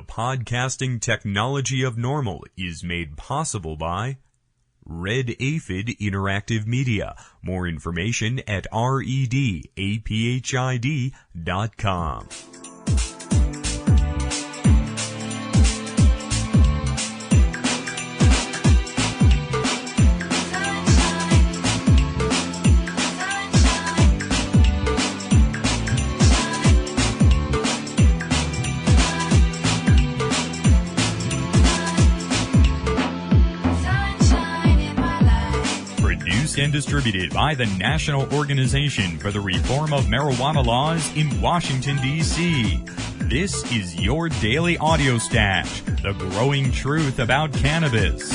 The podcasting technology of NORML is made possible by Red Aphid Interactive Media. More information at redaphid.com. And distributed by the National Organization for the Reform of Marijuana Laws in Washington, D.C. This is your daily audio stash, the growing truth about cannabis.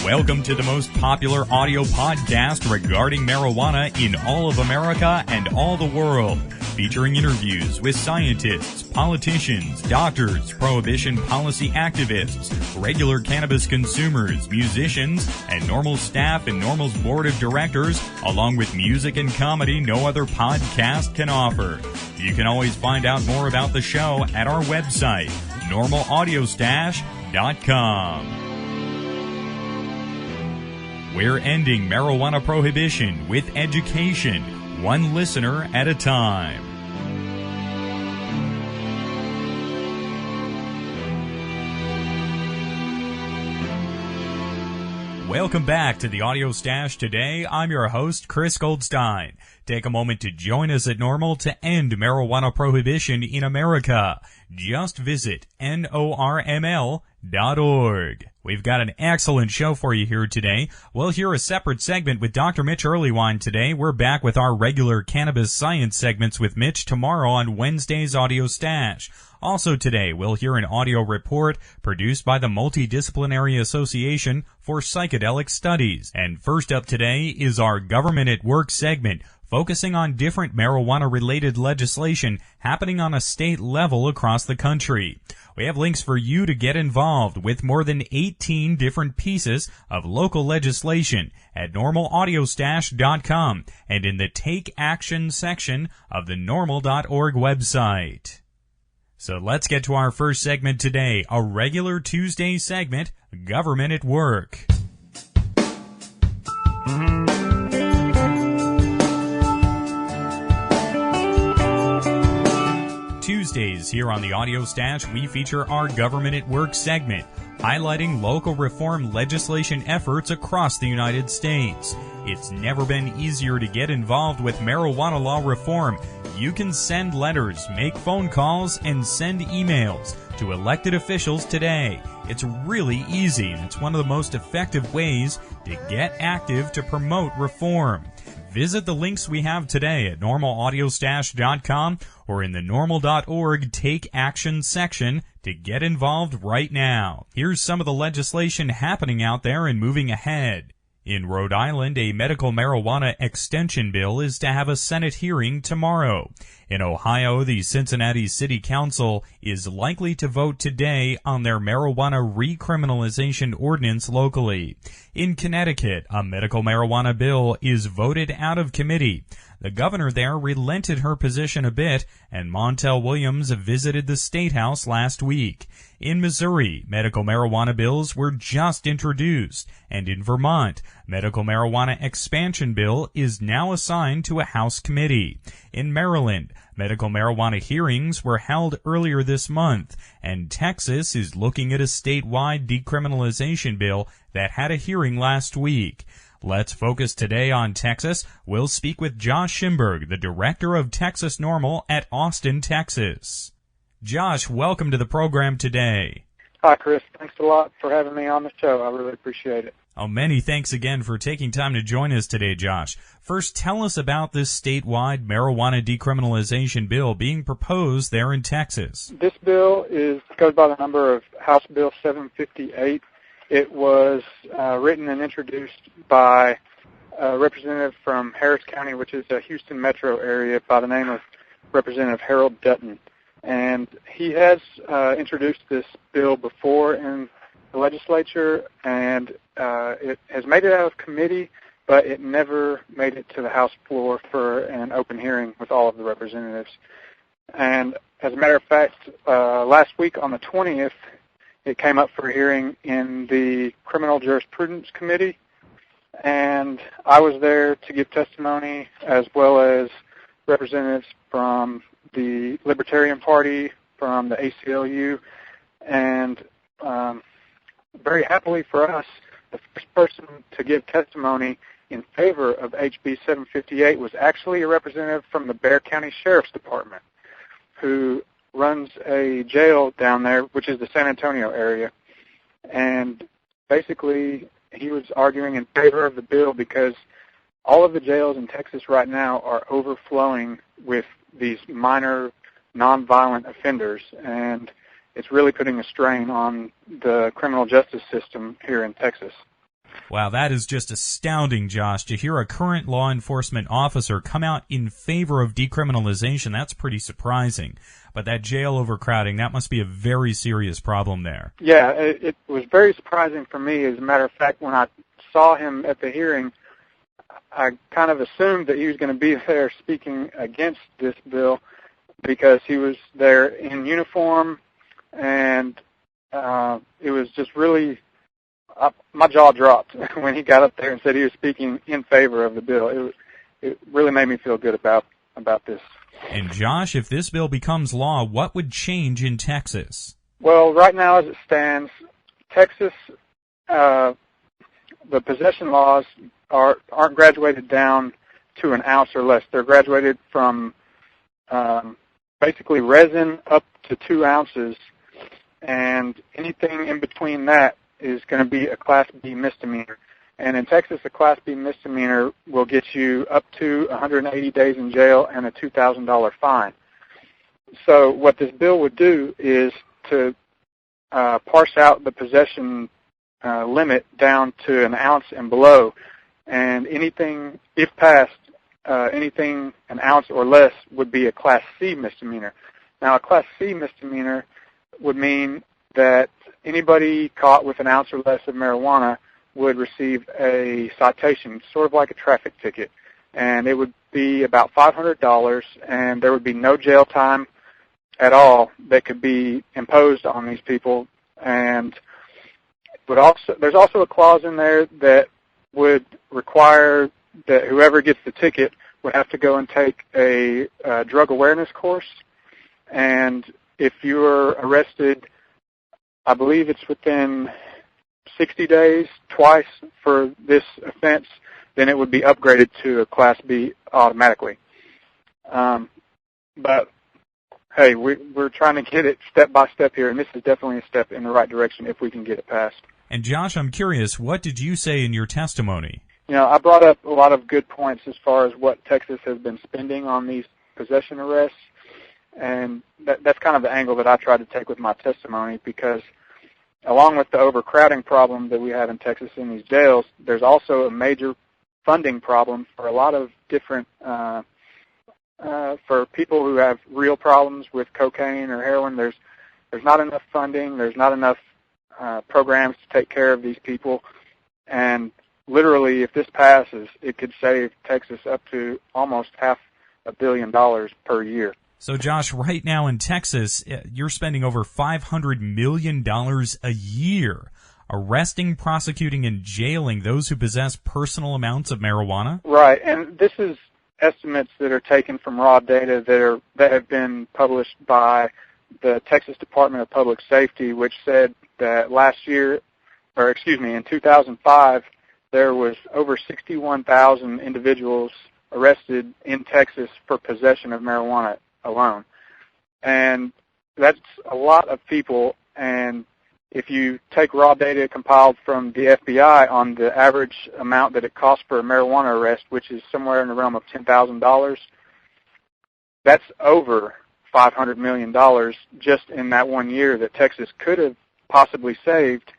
Welcome to the most popular audio podcast regarding marijuana in all of America and all the world, featuring interviews with scientists, politicians, doctors, prohibition policy activists, regular cannabis consumers, musicians, and NORML staff and NORML's board of directors, along with music and comedy no other podcast can offer. You can always find out more about the show at our website, NORMLAudiostash.com. We're ending marijuana prohibition with education, one listener at a time. Welcome back to the Audio Stash today. I'm your host, Chris Goldstein. Take a moment to join us at NORML to end marijuana prohibition in America. Just visit NORML.org. We've got an excellent show for you here today. We'll hear a separate segment with Dr. Mitch Earlywine today. We're back with our regular cannabis science segments with Mitch tomorrow on Wednesday's Audio Stash. Also today, we'll hear an audio report produced by the Multidisciplinary Association for Psychedelic Studies. And first up today is our Government at Work segment, focusing on different marijuana-related legislation happening on a state level across the country. We have links for you to get involved with more than 18 different pieces of local legislation at NORMLAudiostash.com and in the Take Action section of the NORML.org website. So let's get to our first segment today, a regular Tuesday segment, Government at Work. Tuesdays here on the Audio Stash, we feature our Government at Work segment, highlighting local reform legislation efforts across the United States. It's never been easier to get involved with marijuana law reform. You can send letters, make phone calls, and send emails to elected officials today. It's really easy, and it's one of the most effective ways to get active to promote reform. Visit the links we have today at NORMLAudiostash.com or in the NORML.org Take Action section to get involved right now. Here's some of the legislation happening out there and moving ahead. In Rhode Island, a medical marijuana extension bill is to have a Senate hearing tomorrow. In Ohio, the Cincinnati City Council is likely to vote today on their marijuana recriminalization ordinance locally. In Connecticut, a medical marijuana bill is voted out of committee. The governor there relented her position a bit, and Montel Williams visited the State House last week. In Missouri, medical marijuana bills were just introduced, and in Vermont, medical marijuana expansion bill is now assigned to a House committee. In Maryland, medical marijuana hearings were held earlier this month, and Texas is looking at a statewide decriminalization bill that had a hearing last week. Let's focus today on Texas. We'll speak with Josh Schimberg, the director of Texas NORML at Austin, Texas. Josh, welcome to the program today. Hi, Chris. Thanks a lot for having me on the show. I really appreciate it. Oh, many thanks again for taking time to join us today, Josh. First, tell us about this statewide marijuana decriminalization bill being proposed there in Texas. This bill goes by the number of House Bill 758. It was written and introduced by a representative from Harris County, which is a Houston metro area, by the name of Representative Harold Dutton. And he has introduced this bill before in the legislature, and it has made it out of committee, but it never made it to the House floor for an open hearing with all of the representatives. And as a matter of fact, last week on the 20th, it came up for hearing in the Criminal Jurisprudence Committee, and I was there to give testimony as well as representatives from the Libertarian Party, from the ACLU, and very happily for us, the first person to give testimony in favor of HB 758 was actually a representative from the Bexar County Sheriff's Department, who runs a jail down there, which is the San Antonio area. And basically, he was arguing in favor of the bill because all of the jails in Texas right now are overflowing with these minor nonviolent offenders, and it's really putting a strain on the criminal justice system here in Texas. Wow, that is just astounding, Josh. To hear a current law enforcement officer come out in favor of decriminalization, that's pretty surprising. But that jail overcrowding, that must be a very serious problem there. Yeah, it was very surprising for me. As a matter of fact, when I saw him at the hearing, I kind of assumed that he was going to be there speaking against this bill because he was there in uniform, and it was just really... my jaw dropped when he got up there and said he was speaking in favor of the bill. It really made me feel good about this. And Josh, if this bill becomes law, what would change in Texas? Well, right now as it stands, Texas, the possession laws aren't graduated down to an ounce or less. They're graduated from basically resin up to 2 ounces, and anything in between that is going to be a Class B misdemeanor. And in Texas, a Class B misdemeanor will get you up to 180 days in jail and a $2,000 fine. So what this bill would do is to parse out the possession limit down to an ounce and below. And anything, if passed, anything an ounce or less would be a Class C misdemeanor. Now, a Class C misdemeanor would mean that anybody caught with an ounce or less of marijuana would receive a citation, sort of like a traffic ticket, and it would be about $500, and there would be no jail time at all that could be imposed on these people. And there's also a clause in there that would require that whoever gets the ticket would have to go and take a drug awareness course, and if you were arrested, I believe it's within 60 days twice for this offense, then it would be upgraded to a Class B automatically. But, hey, we're trying to get it step by step here, and this is definitely a step in the right direction if we can get it passed. And, Josh, I'm curious, what did you say in your testimony? You know, I brought up a lot of good points as far as what Texas has been spending on these possession arrests, and that's kind of the angle that I tried to take with my testimony, because along with the overcrowding problem that we have in Texas in these jails, there's also a major funding problem for a lot of different, for people who have real problems with cocaine or heroin. There's not enough funding. There's not enough programs to take care of these people. And literally, if this passes, it could save Texas up to almost $500 million per year. So, Josh, right now in Texas, you're spending over $500 million a year arresting, prosecuting, and jailing those who possess personal amounts of marijuana? Right, and this is estimates that are taken from raw data that have been published by the Texas Department of Public Safety, which said that in 2005, there was over 61,000 individuals arrested in Texas for possession of marijuana alone. And that's a lot of people, and if you take raw data compiled from the FBI on the average amount that it costs for a marijuana arrest, which is somewhere in the realm of $10,000, that's over $500 million just in that 1 year that Texas could have possibly saved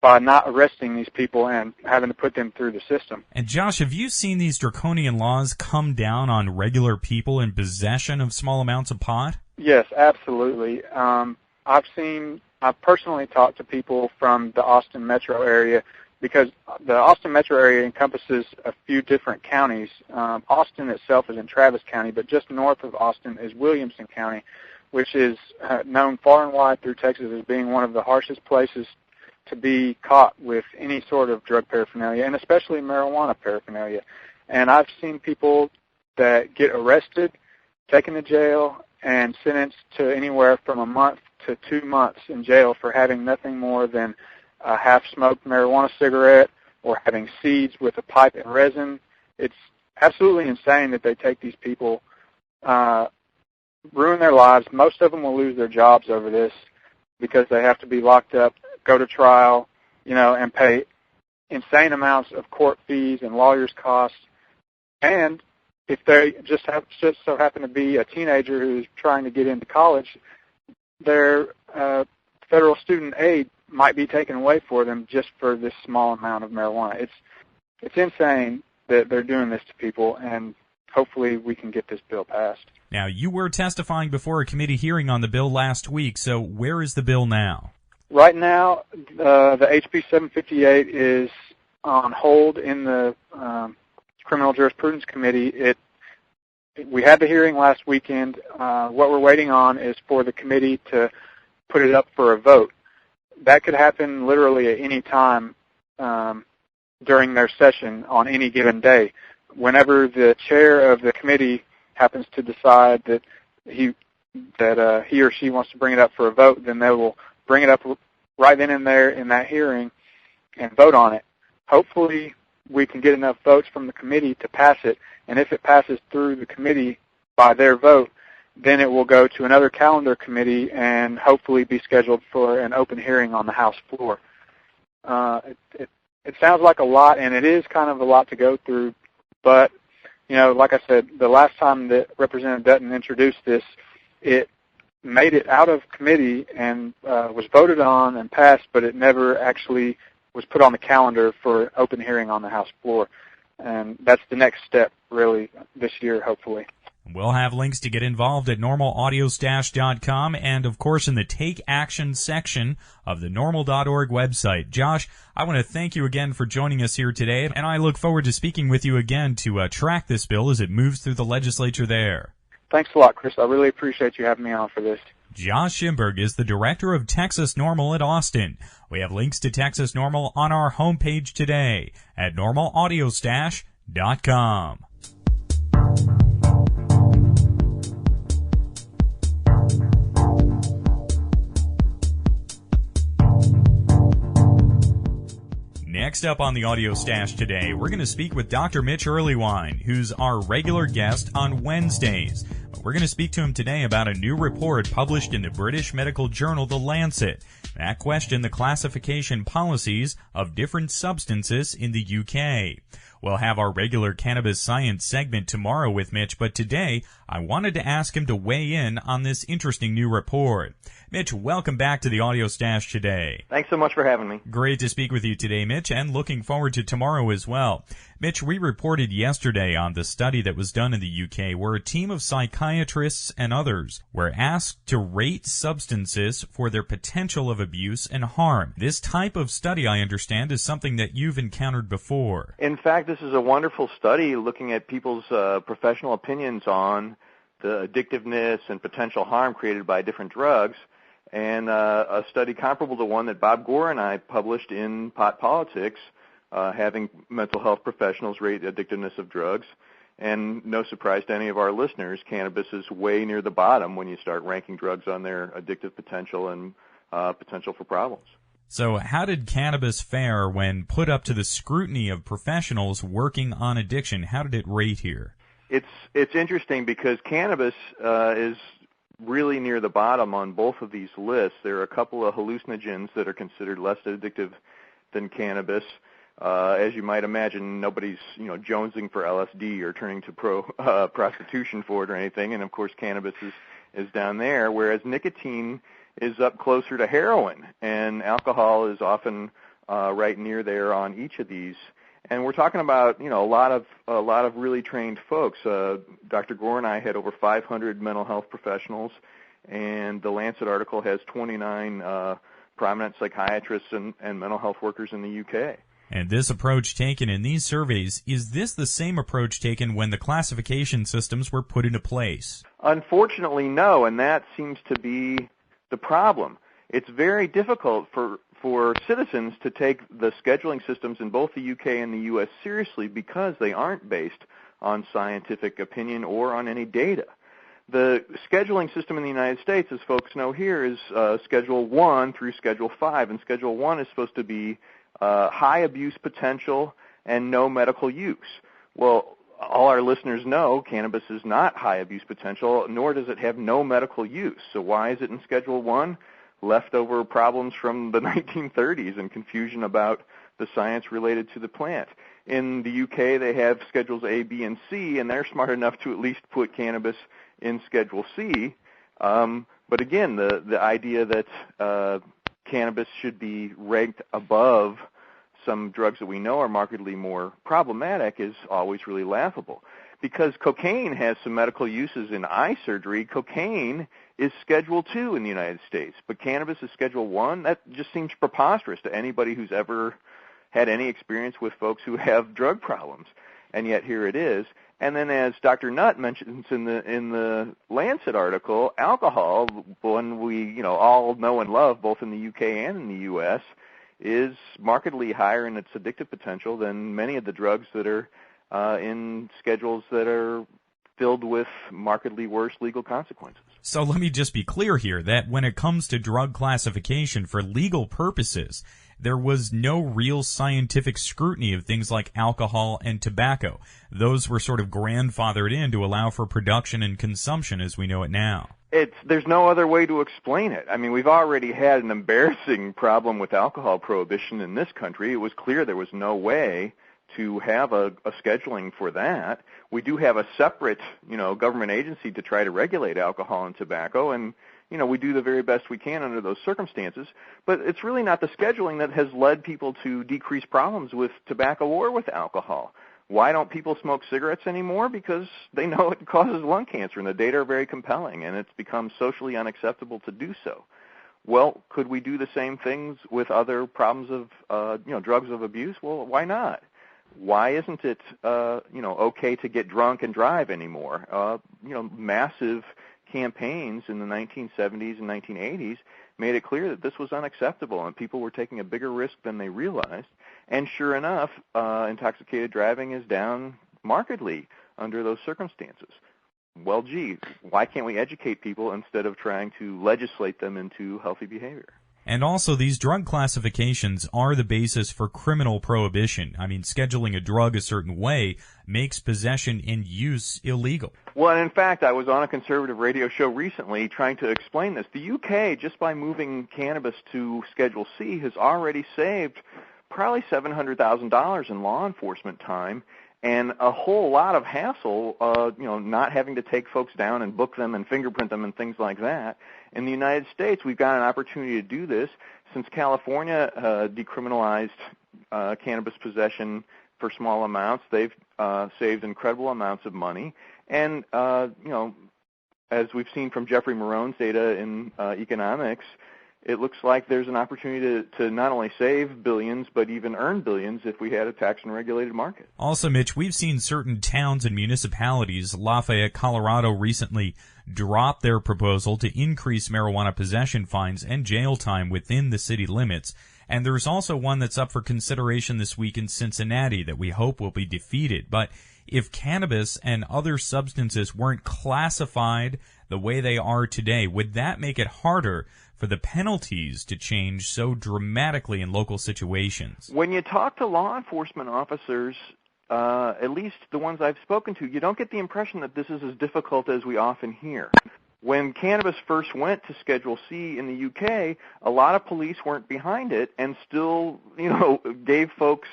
by not arresting these people and having to put them through the system. And Josh, have you seen these draconian laws come down on regular people in possession of small amounts of pot? Yes, absolutely. I've personally talked to people from the Austin metro area, because the Austin metro area encompasses a few different counties. Austin itself is in Travis County, but just north of Austin is Williamson County, which is known far and wide through Texas as being one of the harshest places to be caught with any sort of drug paraphernalia, and especially marijuana paraphernalia. And I've seen people that get arrested, taken to jail, and sentenced to anywhere from a month to 2 months in jail for having nothing more than a half-smoked marijuana cigarette or having seeds with a pipe and resin. It's absolutely insane that they take these people, ruin their lives. Most of them will lose their jobs over this because they have to be locked up, go to trial, and pay insane amounts of court fees and lawyers' costs. And if they just so happen to be a teenager who's trying to get into college, their federal student aid might be taken away for them just for this small amount of marijuana. It's insane that they're doing this to people, and hopefully we can get this bill passed. Now, you were testifying before a committee hearing on the bill last week, so where is the bill now? Right now, the HB 758 is on hold in the Criminal Jurisprudence Committee. We had the hearing last weekend. What we're waiting on is for the committee to put it up for a vote. That could happen literally at any time during their session on any given day. Whenever the chair of the committee happens to decide that he or she wants to bring it up for a vote, then they will bring it up right then and there in that hearing and vote on it. Hopefully we can get enough votes from the committee to pass it, and if it passes through the committee by their vote, then it will go to another calendar committee and hopefully be scheduled for an open hearing on the House floor. It sounds like a lot, and it is kind of a lot to go through, but, like I said, the last time that Representative Dutton introduced this, it made it out of committee and was voted on and passed, but it never actually was put on the calendar for an open hearing on the House floor. And that's the next step, really, this year, hopefully. We'll have links to get involved at NORMLAudioStash.com and, of course, in the Take Action section of the NORML.org website. Josh, I want to thank you again for joining us here today, and I look forward to speaking with you again to track this bill as it moves through the legislature there. Thanks a lot, Chris. I really appreciate you having me on for this. Josh Schimberg is the director of Texas NORML at Austin. We have links to Texas NORML on our homepage today at NORMLAudioStash.com. Next up on the Audio Stash today, we're going to speak with Dr. Mitch Earlywine, who's our regular guest on Wednesdays. We're going to speak to him today about a new report published in the British medical journal The Lancet that questioned the classification policies of different substances in the UK. We'll have our regular cannabis science segment tomorrow with Mitch, but today I wanted to ask him to weigh in on this interesting new report. Mitch, welcome back to the Audio Stash today. Thanks so much for having me. Great to speak with you today, Mitch, and looking forward to tomorrow as well. Mitch, we reported yesterday on the study that was done in the UK where a team of psychiatrists and others were asked to rate substances for their potential of abuse and harm. This type of study, I understand, is something that you've encountered before. In fact, this is a wonderful study looking at people's professional opinions on the addictiveness and potential harm created by different drugs, and a study comparable to one that Bob Gore and I published in Pot Politics, having mental health professionals rate the addictiveness of drugs. And no surprise to any of our listeners, cannabis is way near the bottom when you start ranking drugs on their addictive potential and potential for problems. So how did cannabis fare when put up to the scrutiny of professionals working on addiction? How did it rate here? It's interesting because cannabis is really near the bottom on both of these lists. There are a couple of hallucinogens that are considered less addictive than cannabis. As you might imagine, nobody's jonesing for LSD or turning to prostitution for it or anything. And of course, cannabis is down there, whereas nicotine is up closer to heroin, and alcohol is often right near there on each of these. And we're talking about a lot of really trained folks. Dr. Gore and I had over 500 mental health professionals, and the Lancet article has 29 prominent psychiatrists and mental health workers in the UK. And this approach taken in these surveys, is this the same approach taken when the classification systems were put into place? Unfortunately, no, and that seems to be the problem. It's very difficult for citizens to take the scheduling systems in both the UK and the US seriously because they aren't based on scientific opinion or on any data. The scheduling system in the United States, as folks know here, is Schedule 1 through Schedule 5, and Schedule 1 is supposed to be high abuse potential and no medical use. Well, all our listeners know cannabis is not high abuse potential, nor does it have no medical use. So why is it in Schedule 1? Leftover problems from the 1930s and confusion about the science related to the plant. In the UK, they have Schedules A, B, and C, and they're smart enough to at least put cannabis in Schedule C. But again, the idea that cannabis should be ranked above some drugs that we know are markedly more problematic is always really laughable. Because cocaine has some medical uses in eye surgery, cocaine is Schedule 2 in the United States, but cannabis is Schedule 1. That just seems preposterous to anybody who's ever had any experience with folks who have drug problems, and yet here it is. And then, as Dr. Nutt mentions in the Lancet article, alcohol, one we all know and love both in the UK and in the US, is markedly higher in its addictive potential than many of the drugs that are in schedules that are filled with markedly worse legal consequences. So let me just be clear here that when it comes to drug classification for legal purposes, there was no real scientific scrutiny of things like alcohol and tobacco. Those were sort of grandfathered in to allow for production and consumption as we know it now. There's no other way to explain it. I mean, we've already had an embarrassing problem with alcohol prohibition in this country. It was clear there was no way to have a scheduling for that. We do have a separate, government agency to try to regulate alcohol and tobacco, and, we do the very best we can under those circumstances. But it's really not the scheduling that has led people to decrease problems with tobacco or with alcohol. Why don't people smoke cigarettes anymore? Because they know it causes lung cancer, and the data are very compelling, and it's become socially unacceptable to do so. Well, could we do the same things with other problems of, drugs of abuse? Well, why not? Why isn't it, okay to get drunk and drive anymore? Massive campaigns in the 1970s and 1980s made it clear that this was unacceptable, and people were taking a bigger risk than they realized. And sure enough, intoxicated driving is down markedly under those circumstances. Well, gee, why can't we educate people instead of trying to legislate them into healthy behavior? And also, these drug classifications are the basis for criminal prohibition. I mean, scheduling a drug a certain way makes possession and use illegal. Well, and in fact, I was on a conservative radio show recently trying to explain this. The UK, just by moving cannabis to Schedule C, has already saved probably $700,000 in law enforcement time and a whole lot of hassle, not having to take folks down and book them and fingerprint them and things like that. In the United States, we've got an opportunity to do this. Since California decriminalized cannabis possession for small amounts, they've saved incredible amounts of money. And, as we've seen from Jeffrey Marone's data in economics, it looks like there's an opportunity to not only save billions, but even earn billions if we had a tax and regulated market. Also, Mitch, we've seen certain towns and municipalities, Lafayette, Colorado, recently drop their proposal to increase marijuana possession fines and jail time within the city limits. And there's also one that's up for consideration this week in Cincinnati that we hope will be defeated. But if cannabis and other substances weren't classified the way they are today, would that make it harder for the penalties to change so dramatically in local situations? When you talk to law enforcement officers, at least the ones I've spoken to, you don't get the impression that this is as difficult as we often hear. When cannabis first went to Schedule C in the UK, a lot of police weren't behind it and still, gave folks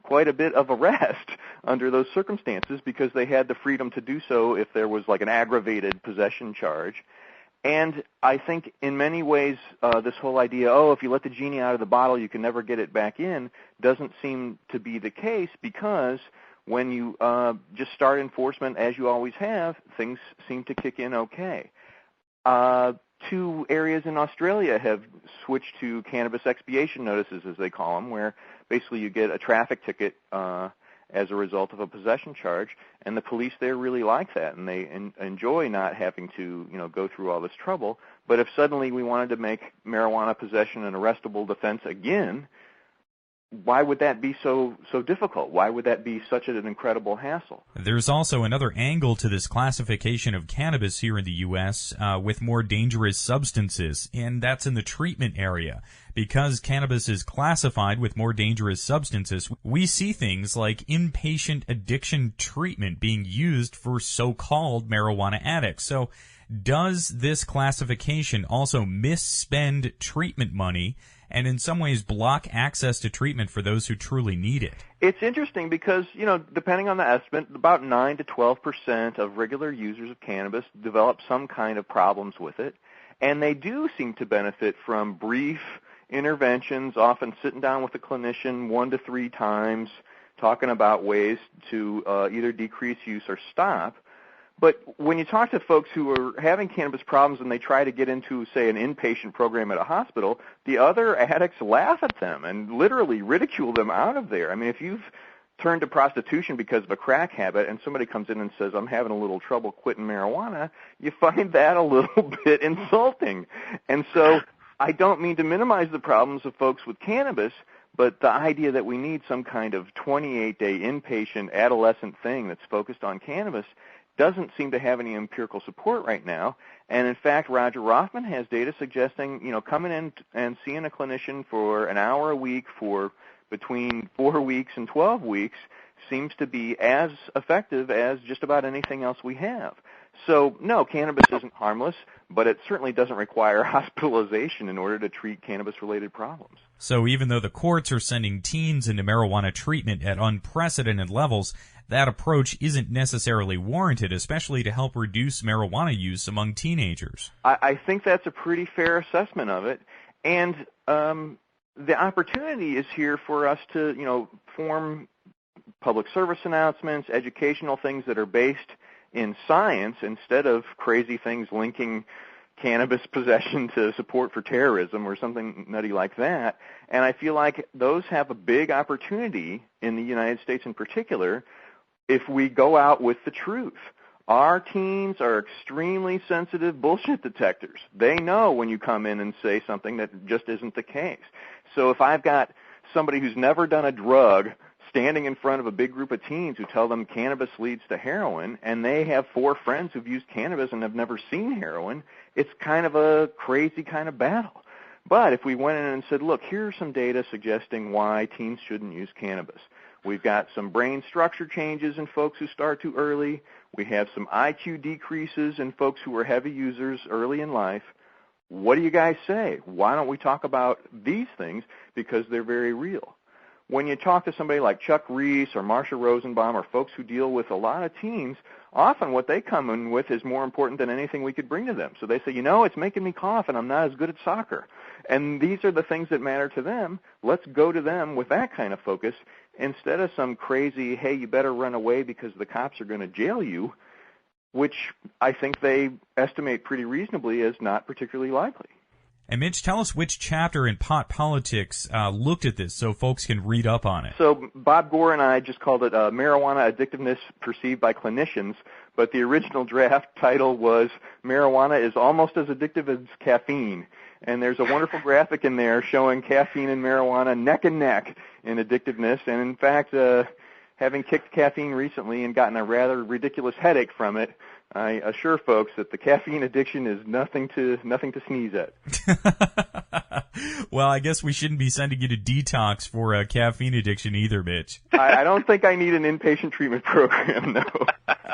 quite a bit of arrest under those circumstances because they had the freedom to do so if there was like an aggravated possession charge. And I think in many ways this whole idea, if you let the genie out of the bottle, you can never get it back in, doesn't seem to be the case because when you just start enforcement as you always have, things seem to kick in okay. 2 areas in Australia have switched to cannabis expiation notices, as they call them, where basically you get a traffic ticket as a result of a possession charge, and the police there really like that, and they enjoy not having to, go through all this trouble. But if suddenly we wanted to make marijuana possession an arrestable defense again, why would that be so difficult? Why would that be such an incredible hassle? There's also another angle to this classification of cannabis here in the U.S. With more dangerous substances, and that's in the treatment area. Because cannabis is classified with more dangerous substances, we see things like inpatient addiction treatment being used for so-called marijuana addicts. So does this classification also misspend treatment money and in some ways block access to treatment for those who truly need it? It's interesting because, depending on the estimate, about 9 to 12% of regular users of cannabis develop some kind of problems with it, and they do seem to benefit from brief interventions, often sitting down with a clinician 1 to 3 times, talking about ways to either decrease use or stop. But when you talk to folks who are having cannabis problems and they try to get into, say, an inpatient program at a hospital, the other addicts laugh at them and literally ridicule them out of there. I mean, if you've turned to prostitution because of a crack habit and somebody comes in and says, I'm having a little trouble quitting marijuana, you find that a little bit insulting. And so I don't mean to minimize the problems of folks with cannabis, but the idea that we need some kind of 28-day inpatient adolescent thing that's focused on cannabis doesn't seem to have any empirical support right now. And in fact, Roger Rothman has data suggesting, coming in and seeing a clinician for an hour a week for between 4 weeks and 12 weeks seems to be as effective as just about anything else we have. So, no, cannabis isn't harmless, but it certainly doesn't require hospitalization in order to treat cannabis-related problems. So even though the courts are sending teens into marijuana treatment at unprecedented levels, that approach isn't necessarily warranted, especially to help reduce marijuana use among teenagers. I think that's a pretty fair assessment of it. And the opportunity is here for us to, form public service announcements, educational things that are based in science instead of crazy things linking cannabis possession to support for terrorism or something nutty like that. And I feel like those have a big opportunity in the United States in particular if we go out with the truth. Our teens are extremely sensitive bullshit detectors. They know when you come in and say something that just isn't the case. So if I've got somebody who's never done a drug standing in front of a big group of teens who tell them cannabis leads to heroin, and they have 4 friends who've used cannabis and have never seen heroin, it's kind of a crazy kind of battle. But if we went in and said, look, here are some data suggesting why teens shouldn't use cannabis. We've got some brain structure changes in folks who start too early. We have some IQ decreases in folks who are heavy users early in life. What do you guys say? Why don't we talk about these things? Because they're very real. When you talk to somebody like Chuck Reese or Marsha Rosenbaum or folks who deal with a lot of teens, often what they come in with is more important than anything we could bring to them. So they say, it's making me cough and I'm not as good at soccer. And these are the things that matter to them. Let's go to them with that kind of focus instead of some crazy, hey, you better run away because the cops are going to jail you, which I think they estimate pretty reasonably as not particularly likely. And Mitch, tell us which chapter in Pot Politics looked at this so folks can read up on it. So Bob Gore and I just called it Marijuana Addictiveness Perceived by Clinicians, but the original draft title was Marijuana is Almost as Addictive as Caffeine. And there's a wonderful graphic in there showing caffeine and marijuana neck and neck in addictiveness. And in fact, having kicked caffeine recently and gotten a rather ridiculous headache from it, I assure folks that the caffeine addiction is nothing to sneeze at. Well, I guess we shouldn't be sending you to detox for a caffeine addiction either, Mitch. I don't think I need an inpatient treatment program, no.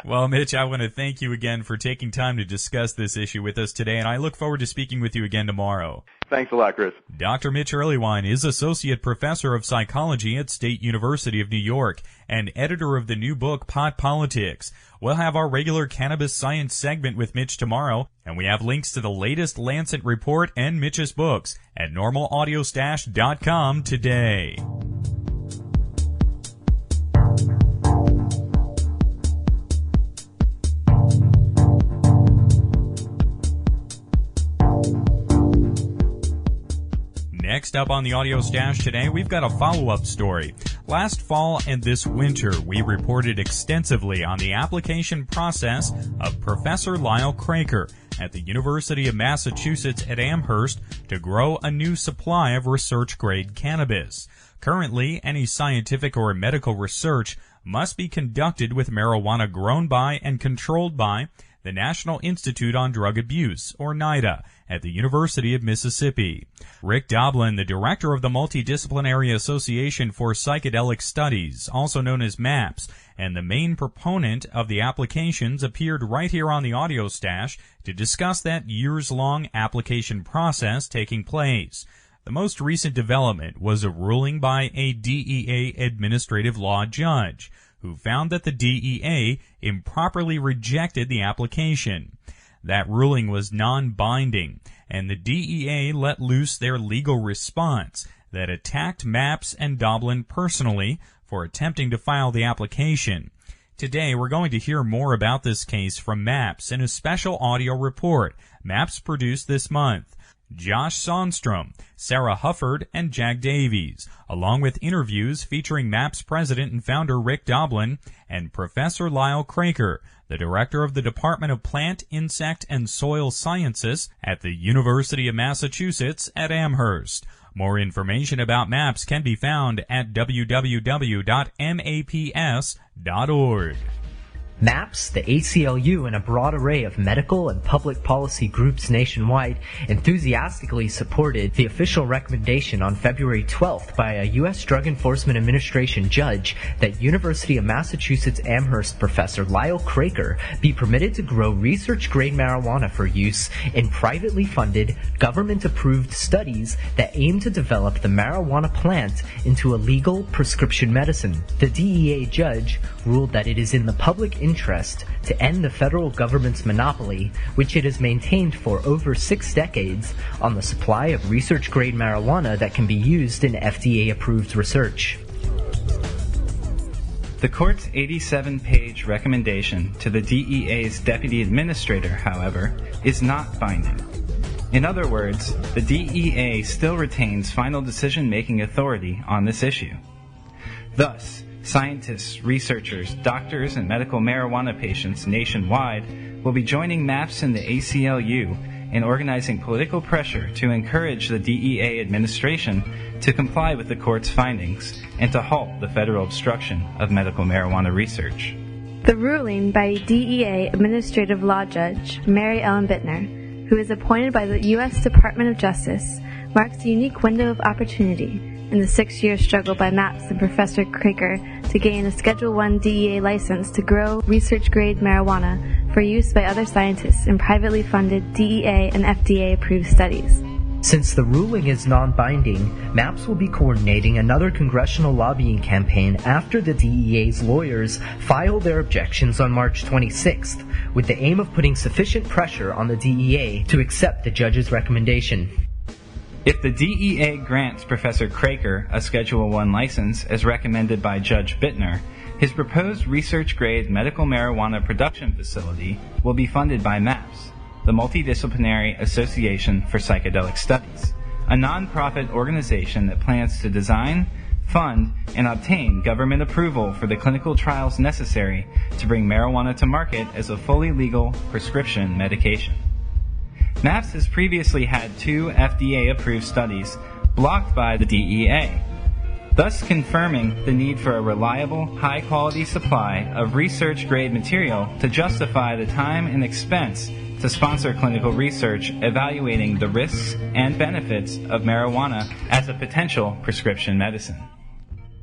Well, Mitch, I want to thank you again for taking time to discuss this issue with us today, and I look forward to speaking with you again tomorrow. Thanks a lot, Chris. Dr. Mitch Earlywine is Associate Professor of Psychology at State University of New York and editor of the new book, Pot Politics. We'll have our regular cannabis science segment with Mitch tomorrow, and we have links to the latest Lancet report and Mitch's books at normalaudiostash.com today. Next up on the Audio Stash today, we've got a follow-up story. Last fall and this winter, we reported extensively on the application process of Professor Lyle Craker at the University of Massachusetts at Amherst to grow a new supply of research-grade cannabis. Currently, any scientific or medical research must be conducted with marijuana grown by and controlled by the National Institute on Drug Abuse, or NIDA, at the University of Mississippi. Rick Doblin, the director of the Multidisciplinary Association for Psychedelic Studies, also known as MAPS, and the main proponent of the applications, appeared right here on the Audio Stash to discuss that years-long application process taking place. The most recent development was a ruling by a DEA administrative law judge, who found that the DEA improperly rejected the application. That ruling was non-binding, and the DEA let loose their legal response that attacked MAPS and Doblin personally for attempting to file the application. Today, we're going to hear more about this case from MAPS in a special audio report MAPS produced this month. Josh Sonstrom, Sarah Hufford, and Jack Davies, along with interviews featuring MAPS president and founder Rick Doblin and Professor Lyle Craker, the director of the Department of Plant, Insect, and Soil Sciences at the University of Massachusetts at Amherst. More information about MAPS can be found at www.maps.org. MAPS, the ACLU, and a broad array of medical and public policy groups nationwide enthusiastically supported the official recommendation on February 12th by a U.S. Drug Enforcement Administration judge that University of Massachusetts Amherst professor Lyle Craker be permitted to grow research-grade marijuana for use in privately funded, government-approved studies that aim to develop the marijuana plant into a legal prescription medicine. The DEA judge ruled that it is in the public interest to end the federal government's monopoly, which it has maintained for over 6 decades, on the supply of research-grade marijuana that can be used in FDA-approved research. The court's 87-page recommendation to the DEA's deputy administrator, however, is not binding. In other words, the DEA still retains final decision-making authority on this issue. Thus, scientists, researchers, doctors, and medical marijuana patients nationwide will be joining MAPS and the ACLU in organizing political pressure to encourage the DEA administration to comply with the court's findings and to halt the federal obstruction of medical marijuana research. The ruling by DEA Administrative Law Judge Mary Ellen Bittner, who is appointed by the U.S. Department of Justice, marks a unique window of opportunity in the 6-year struggle by MAPS and Professor Craker to gain a Schedule I DEA license to grow research-grade marijuana for use by other scientists in privately funded DEA and FDA-approved studies. Since the ruling is non-binding, MAPS will be coordinating another congressional lobbying campaign after the DEA's lawyers file their objections on March 26th, with the aim of putting sufficient pressure on the DEA to accept the judge's recommendation. If the DEA grants Professor Craker a Schedule I license as recommended by Judge Bittner, his proposed research-grade medical marijuana production facility will be funded by MAPS, the Multidisciplinary Association for Psychedelic Studies, a non-profit organization that plans to design, fund, and obtain government approval for the clinical trials necessary to bring marijuana to market as a fully legal prescription medication. MAPS has previously had 2 FDA-approved studies blocked by the DEA, thus confirming the need for a reliable, high-quality supply of research-grade material to justify the time and expense to sponsor clinical research evaluating the risks and benefits of marijuana as a potential prescription medicine.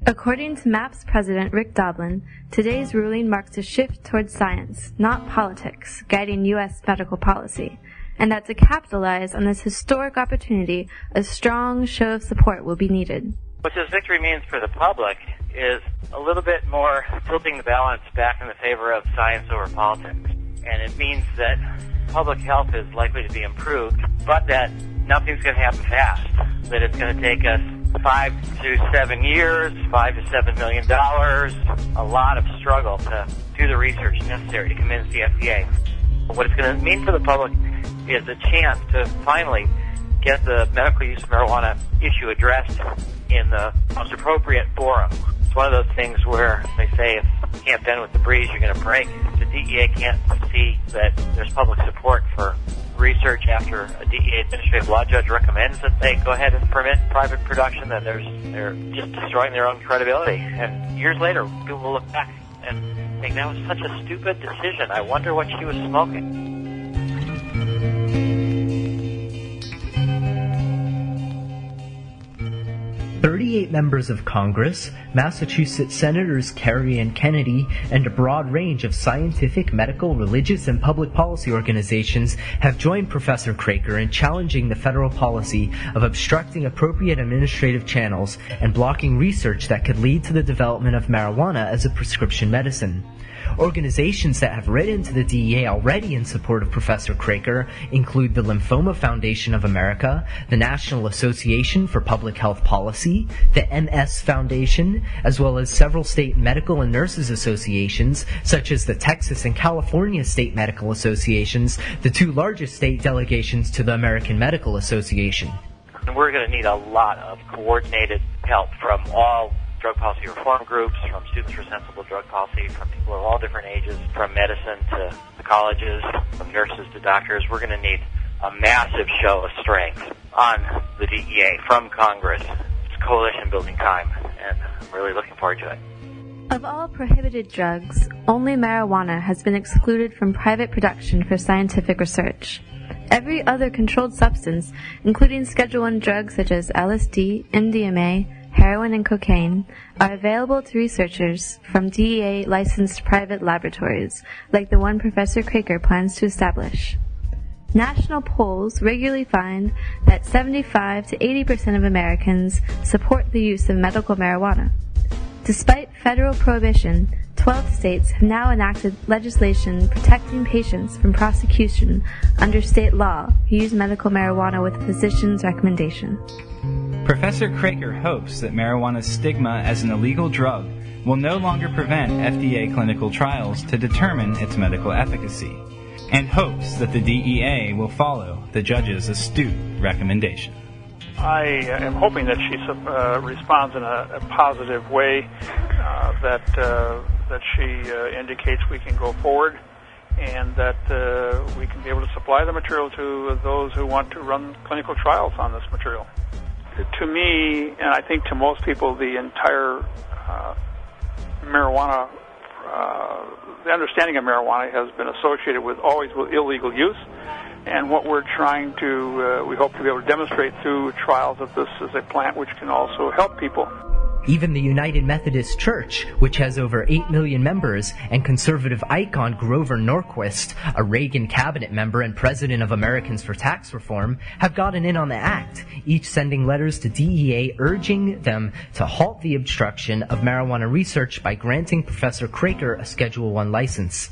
According to MAPS President Rick Doblin, today's ruling marks a shift towards science, not politics, guiding U.S. medical policy, and that to capitalize on this historic opportunity, a strong show of support will be needed. What this victory means for the public is a little bit more tilting the balance back in the favor of science over politics. And it means that public health is likely to be improved, but that nothing's going to happen fast. That it's going to take us 5 to 7 years, $5 to $7 million, a lot of struggle to do the research necessary to convince the FDA. What it's going to mean for the public is a chance to finally get the medical use of marijuana issue addressed in the most appropriate forum. It's one of those things where they say if you can't bend with the breeze, you're going to break. The DEA can't see that there's public support for research after a DEA administrative law judge recommends that they go ahead and permit private production, then they're just destroying their own credibility. And years later, people will look back and think that was such a stupid decision. I wonder what she was smoking. 38 members of Congress, Massachusetts Senators Kerry and Kennedy, and a broad range of scientific, medical, religious, and public policy organizations have joined Professor Craker in challenging the federal policy of obstructing appropriate administrative channels and blocking research that could lead to the development of marijuana as a prescription medicine. Organizations that have written to the DEA already in support of Professor Craker include the Lymphoma Foundation of America, the National Association for Public Health Policy, the MS Foundation, as well as several state medical and nurses associations, such as the Texas and California State Medical Associations, the two largest state delegations to the American Medical Association. And we're going to need a lot of coordinated help from all drug policy reform groups, from Students for Sensible Drug Policy, from people of all different ages, from medicine to the colleges, from nurses to doctors. We're going to need a massive show of strength on the DEA from Congress. It's coalition building time, and I'm really looking forward to it. Of all prohibited drugs, only marijuana has been excluded from private production for scientific research. Every other controlled substance, including Schedule I drugs such as LSD, MDMA, heroin, and cocaine, are available to researchers from DEA-licensed private laboratories, like the one Professor Craker plans to establish. National polls regularly find that 75 to 80% of Americans support the use of medical marijuana. Despite federal prohibition, 12 states have now enacted legislation protecting patients from prosecution under state law who use medical marijuana with a physician's recommendation. Professor Craker hopes that marijuana's stigma as an illegal drug will no longer prevent FDA clinical trials to determine its medical efficacy, and hopes that the DEA will follow the judge's astute recommendation. I am hoping that she responds in a positive way, that she indicates we can go forward, and that we can be able to supply the material to those who want to run clinical trials on this material. To me, and I think to most people, the entire marijuana, the understanding of marijuana has been associated always with illegal use. And what we're trying to, we hope to be able to demonstrate through trials that this is a plant which can also help people. Even the United Methodist Church, which has over 8 million members, and conservative icon Grover Norquist, a Reagan cabinet member and president of Americans for Tax Reform, have gotten in on the act, each sending letters to DEA urging them to halt the obstruction of marijuana research by granting Professor Craker a Schedule I license.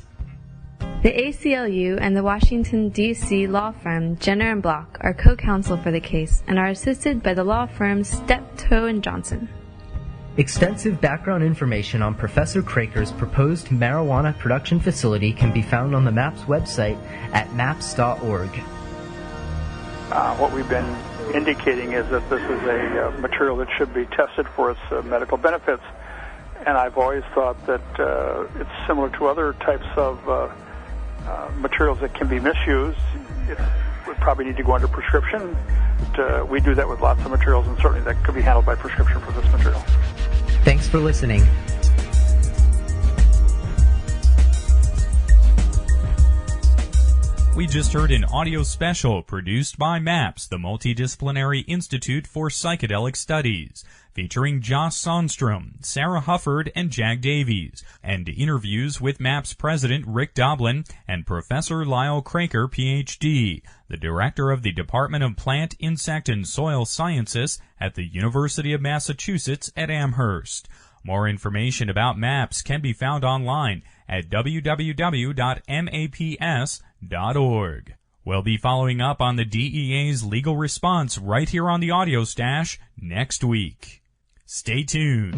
The ACLU and the Washington, D.C. law firm Jenner & Block are co-counsel for the case and are assisted by the law firms Steptoe & Johnson. Extensive background information on Professor Craker's proposed marijuana production facility can be found on the MAPS website at maps.org. What we've been indicating is that this is a material that should be tested for its medical benefits. And I've always thought that it's similar to other types of materials that can be misused. It would probably need to go under prescription. We do that with lots of materials, and certainly that could be handled by prescription for this material. Thanks for listening. We just heard an audio special produced by MAPS, the Multidisciplinary Institute for Psychedelic Studies, featuring Joss Sonstrom, Sarah Hufford, and Jag Davies, and interviews with MAPS President Rick Doblin and Professor Lyle Craker, Ph.D., the Director of the Department of Plant, Insect, and Soil Sciences at the University of Massachusetts at Amherst. More information about MAPS can be found online at www.maps.org. We'll be following up on the DEA's legal response right here on the Audio Stash next week. Stay tuned.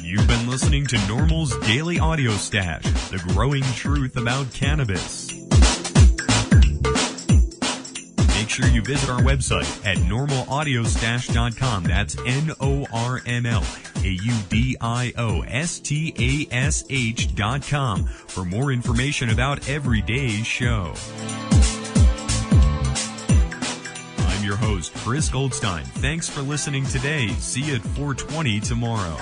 You've been listening to NORML's Daily Audio Stash, the growing truth about cannabis. Make sure you visit our website at normalaudiostash.com. That's NORMLAUDIOSTASH.com for more information about every day's show. I'm your host, Chris Goldstein. Thanks for listening today. See you at 4:20 tomorrow.